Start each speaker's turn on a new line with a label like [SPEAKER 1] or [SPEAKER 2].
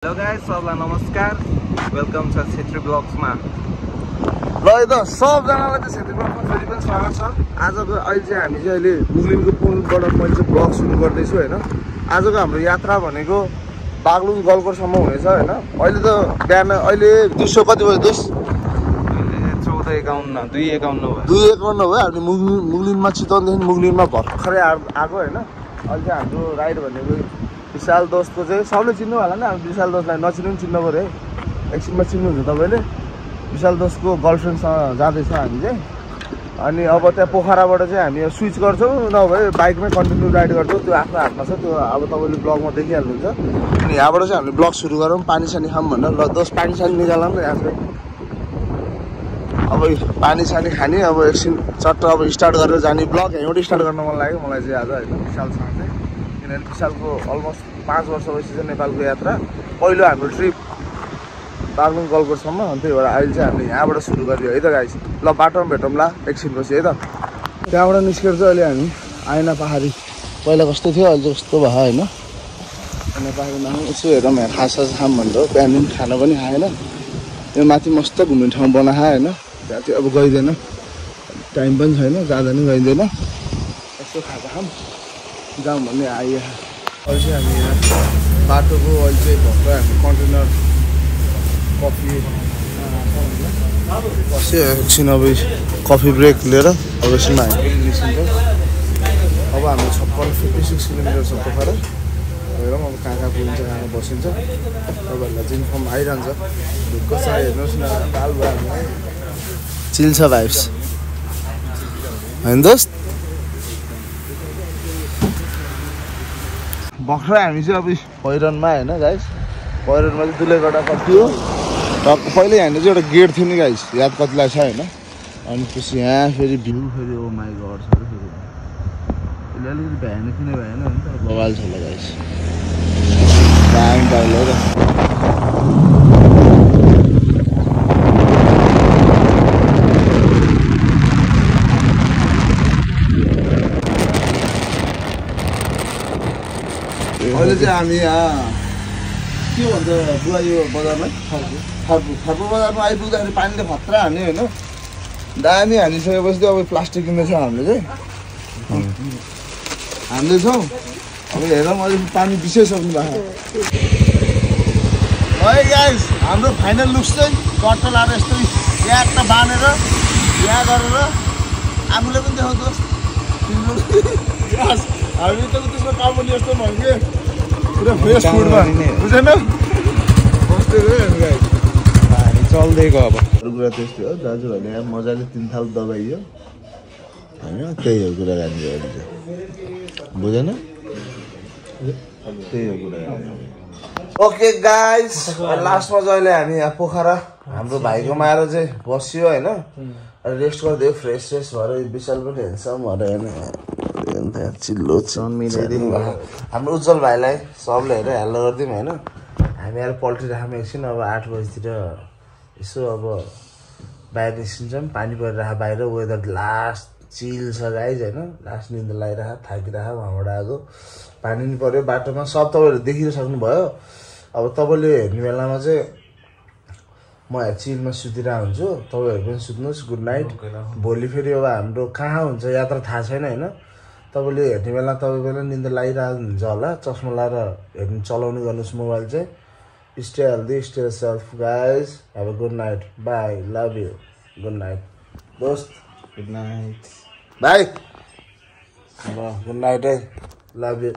[SPEAKER 1] Hello guys, सबलाई नमस्कार। Welcome छ क्षेत्री ब्लग्समा।
[SPEAKER 2] ल त सबजनालाई चाहिँ क्षेत्री ब्लग्समा फेरि पनि स्वागत छ। आजको अहिले चाहिँ हामी चाहिँ अहिले मुगलिनको पुलबाट मैले चाहिँ ब्लग सुरु गर्दैछु होइन। आजको हाम्रो यात्रा भनेको बागलुङ गलकोटसम्म हुनेछ होइन। अहिले त बिहान अहिले दिउँसो कति बजे दोस्त?
[SPEAKER 1] 14:51 2:51
[SPEAKER 2] भयो। 2:51 भयो। हामी मुगलिनमा चितवनदेखि मुगलिनमा भर्खरै आएको होइन। अहिले चाहिँ हाम्रो राइड भनेको विशाल दोस्तको चाहिँ सबले चिन्नु होला नि। हामी विशाल दोस्तलाई नचिन्नु पनि चिन्नु पऱ्यो है। एकछिनमा चिन्नुहुन्छ तपाईँले। विशाल दोस्तको गर्लफ्रेन्डसँग जाँदैछ हामी चाहिँ। अनि अब त्यहाँ पोखराबाट चाहिँ हामी स्विच गर्छौँ, नभए बाइकमै कन्टिन्यू राइड गर्छौँ। त्यो आफ्नो हातमा छ, त्यो अब तपाईँले ब्लगमा देखिहाल्नुहुन्छ। अनि यहाँबाट चाहिँ हामीले ब्लग सुरु गरौँ, पानी सानी खाऊँ भनेर। ल दोस्त पानी सानी निकालौँ न यहाँ चाहिँ। अब पानी सानी खाने अब एकछिन चट्ट अब स्टार्ट गरेर जाने ब्लग यहीँबाट स्टार्ट गर्न मन लाग्यो मलाई चाहिँ आज होइन विशालसँग चाहिँ। किनभने विशालको अलमोस्ट 5 वर्ष भइसक्यो चाहिँ नेपालको यात्रा। पहिलो हाम्रो ट्रिप बागलुङ गलकोटसम्म। अनि त्यही भएर अहिले चाहिँ हामीले यहाँबाट सुरु गरियो है त गाइस। ल बाटोमा भेटौँला एकछिनपछि है त। त्यहाँबाट निस्केर चाहिँ अहिले हामी आइना पहाडी पहिला कस्तो थियो अहिले कस्तो भयो होइन। आइना पहाडीमा यसो हेरौँ यहाँ खासा खाऊँ भनेर बिहान खाना पनि खाएन। यो माथि मस्त घुम्ने ठाउँ बनाए होइन। त्यहाँ चाहिँ अब गइँदैन, टाइम पनि छैन, जाँदा पनि गइँदैन। यसो खाजा खाऊँ जाउँ भन्ने आइयो। अहिले चाहिँ हामी यहाँ बाटोको अहिले चाहिँ भर्खर हामी कन्टेनर कफी बस्यो एकछिन। अब कफी ब्रेक लिएर अब एकछिनमा हामी पनि निस्किन्छौँ। अब हाम्रो 56 किलोमिटर छ पोखरा। हेरौँ अब कहाँ कहाँ पुगिन्छ, कहाँ बसिन्छ। तपाईँहरूलाई चाहिँ इन्फर्म आइरहन्छ। ढुक्क छ हेर्नुहोस् न, दाल भयो हामीलाई चिल छ भाइब्स होइन दोस्त। भर्खरै हामी चाहिँ अब पहिरनमा होइन गाइस। पहिरनमा चाहिँ दुलेगडा कति हो र पहिल्यै यहाँनिर चाहिँ एउटा गेट थियो नि गाइस, याद कतिलाई छ होइन। अनि पछि यहाँ फेरि भ्यू फेरि ओ माई गड छ फेरि। यसले अलिकति भ्याएन किन भएन भने त बवाल छ ल गाइस। दामी पाइलो र अहिले चाहिँ हामी यहाँ के भन्छ बुवा यो बजारमा थर्पु बजारमा आइपुग्दाखेरि पानीले खतरा हान्यो होइन। दामी हानिसकेपछि अब प्लास्टिक किन्दैछौँ हामीले चाहिँ हान्दैछौँ। अब हेरौँ अहिले पानी बिसाइसक्नु भएको है गाइस। हाम्रो फाइनल लुक्स चाहिँ कट्ट लाएर यस्तो याद बाँधेर यहाँ गरेर आफूले पनि देखाउँछौँ। हामी त त्यसमा काम पनि यस्तो भयो कि पुरा फ्रेस फुडमा बुझेन
[SPEAKER 1] चल्दैको। अब
[SPEAKER 2] अरू कुरा त्यस्तै हो। दाजुहरूले यहाँ मजाले 3 थाल दबाइयो होइन। त्यही हो कुरा गर्ने अहिले चाहिँ बुझेन, त्यही हो कुरा। ओके गाइस, लास्टमा चाहिँ अहिले हामी यहाँ पोखरा हाम्रो भाइकोमा आएर चाहिँ बस्यो होइन। रेस्ट गरिदियो, फ्रेस भएर विशाल पनि हेर्छौँ भएर होइन। चिल्लो मिलाइदिनु भयो हाम्रो उज्जवल भाइलाई। सबले हेरेर हेल्लो गरिदिउँ होइन। हामी आएर पल्टिराख्यौँ एकछिन। अब 8 बजीतिर यसो अब बाहिर निस्किन्छौँ। पानी परिरहेको बाहिर, वेदर लास्ट चिल छ गाइज होइन। लास्ट निन्दा लगाइरहेको थाकिरहेको वहाँबाट आएको। पानी पनि पऱ्यो बाटोमा, सब तपाईँहरू देखिसक्नुभयो। अब तपाईँले हेर्ने बेलामा चाहिँ म यहाँ चिलमा सुतिरहेको हुन्छु, तपाईँहरू पनि सुत्नुहोस्। Good night. भोलि फेरि अब हाम्रो कहाँ हुन्छ यात्रा थाहा छैन होइन। तपाईँले हेर्ने बेला तपाईँको निन्दा लागिरहेको हुन्छ होला। चस्मा लाएर हेर्नु चलाउने गर्नुहोस् मोबाइल चाहिँ। Stay healthy, stay self guys. Have a good night, by, love you, good night दोस्त,
[SPEAKER 1] गुड नाइट
[SPEAKER 2] बाई। अब गुड नाइट है, लभ यु।